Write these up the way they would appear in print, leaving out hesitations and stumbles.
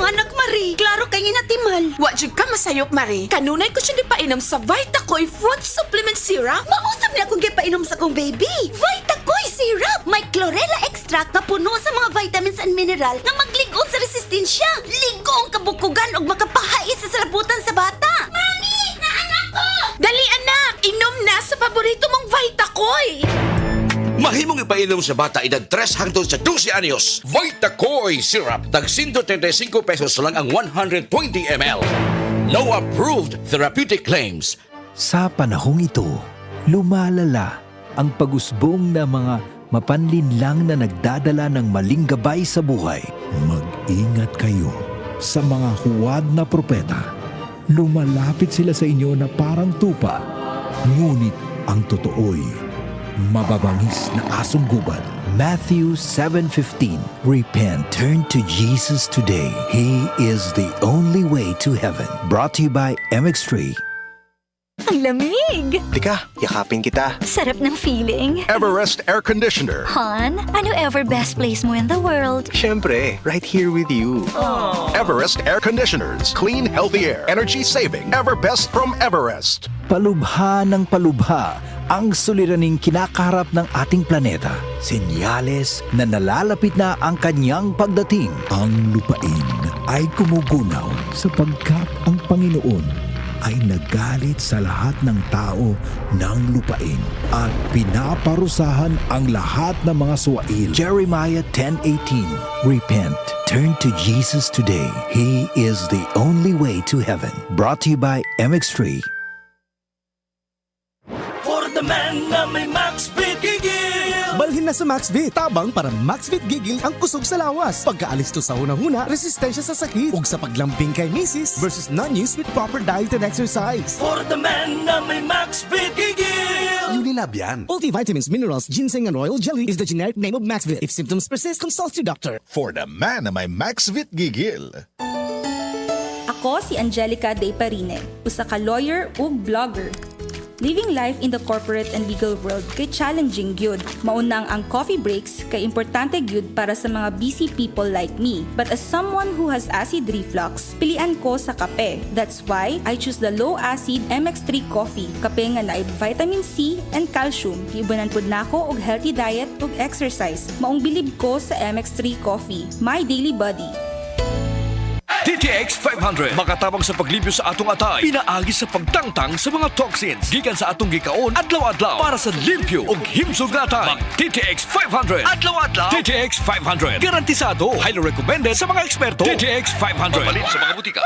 anak, Marie. Klaro kay natimal. Wa jud ka masayop, Marie. Kanunay ko siya gipainom sa Vitacoy Fruit Supplement Syrup. Mausap niya akong gipainom sa kong baby. Vitacoy syrup. May chlorella extract na puno sa mga vitamins and mineral nga magligon sa resistensya. Ligo ang kabukugan ug makapahait sa salabutan sa bata. Mami! Naanak ko! Dali, anak! Inom na sa paborito mong Vitacoy! Mahimong ipainom sa bata edad 3 hangtod sa 12 anyos. Vitacoy Syrup. Tag 135 pesos lang ang 120 ml. No approved therapeutic claims. Sa panahong ito, lumalala ang pag-usbong na mga mapanlinlang na nagdadala ng maling gabay sa buhay. Mag-ingat kayo sa mga huwad na propeta. Lumalapit sila sa inyo na parang tupa, ngunit ang totoo'y mababangis na asong gubat. Matthew 7:15. Repent, turn to Jesus today. He is the only way to heaven. Brought to you by MX3. Ang lamig! Tika, yakapin kita. Sarap ng feeling. Everest Air Conditioner. Han, ano ever best place mo in the world? Siyempre, right here with you. Everest Air Conditioners. Clean, healthy air. Energy saving. Everbest from Everest. Palubha ng palubha ang suliraning kinakaharap ng ating planeta. Senyales na nalalapit na ang kanyang pagdating. Ang lupain ay kumugunaw sapagkat ang Panginoon ay nagalit sa lahat ng tao ng lupain at pinaparusahan ang lahat ng mga suwail. Jeremiah 10:18. Repent, turn to Jesus today. He is the only way to heaven. Brought to you by MX3. For the man na may Maxvit gigil. Balhin na sa Maxvit. Tabang para Maxvit gigil ang kusog sa lawas. Pagkaalis to sa hunang-huna, resistensya sa sakit. Ug sa paglambing kay misis versus non-use with proper diet and exercise. For the man na may Maxvit gigil. Unilab yan. Multivitamins, minerals, ginseng, and royal jelly is the generic name of Maxvit. If symptoms persist, consult your doctor. For the man na may Maxvit gigil. Ako si Angelica De Parine, usa ka lawyer ug blogger. Living life in the corporate and legal world kay challenging gyud. Maunang ang coffee breaks kay importante gyud para sa mga busy people like me. But as someone who has acid reflux, pilian ko sa kape. That's why I choose the low acid MX3 coffee. Kape nga naay vitamin C and calcium. Giibanan pud nako og healthy diet ug exercise. Maong bilib ko sa MX3 coffee, my daily buddy. TTX 500 makatabang sa paglibyo sa atong atay, pinaagi sa pagtangtang sa mga toxins gikan sa atong gikaon adlaw-adlaw para sa limpyo ug himsog na atay. TTX 500 adlaw-adlaw. TTX 500 garantisado, highly recommended sa mga eksperto. TTX 500 mabalin sa mga butika.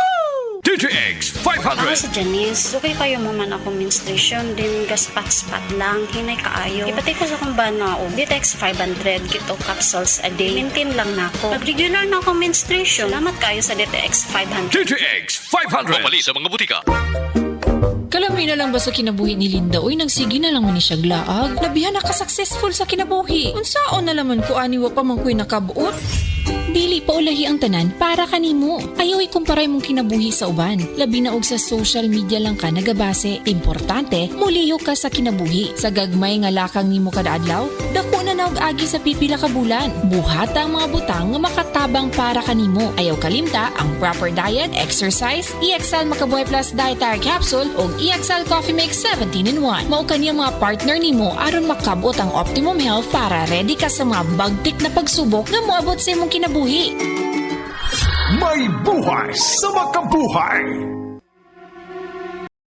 TTX 500. Ako si Janice. Okay kayo mo man ako menstruation din gaspat-spat lang hinay kaayo. Ipatay ko sa kong banao. TTX 500 kito capsules a day. Maintain lang nako. Pag regular na ako menstruation. Salamat kayo sa TTX 500. TTX 500 mabalin sa mga butika. Kalamay na lang ba sa kinabuhi ni Linda? Uy, nagsige na lang man ni siya glaag. Labihan na ka-successful sa kinabuhi. Unsaon na laman ko aniwa pa man ko'y nakabuot? Dili pa ulahi ang tanan para kanimo. Ayaw ikumparay mong kinabuhi sa uban. Labi na og sa social media lang ka nagabase. Importante, muliyo ka sa kinabuhi. Sa gagmay nga lakang nimo kada adlaw, dako na naog agi sa pipila ka bulan. Buhata ang mga butang nga makatabang para kanimo. Ayaw kalimta ang proper diet, exercise, EXL Makabuhay Plus Dietary Capsule ug EXL Coffee Mix 17-in-1. Mao kaniyang mga partner nimo aron makabot ang optimum health para ready ka sa mga bagtik na pagsubok nga moabot sa imong kinabuhi. May buhay sa makabuhay!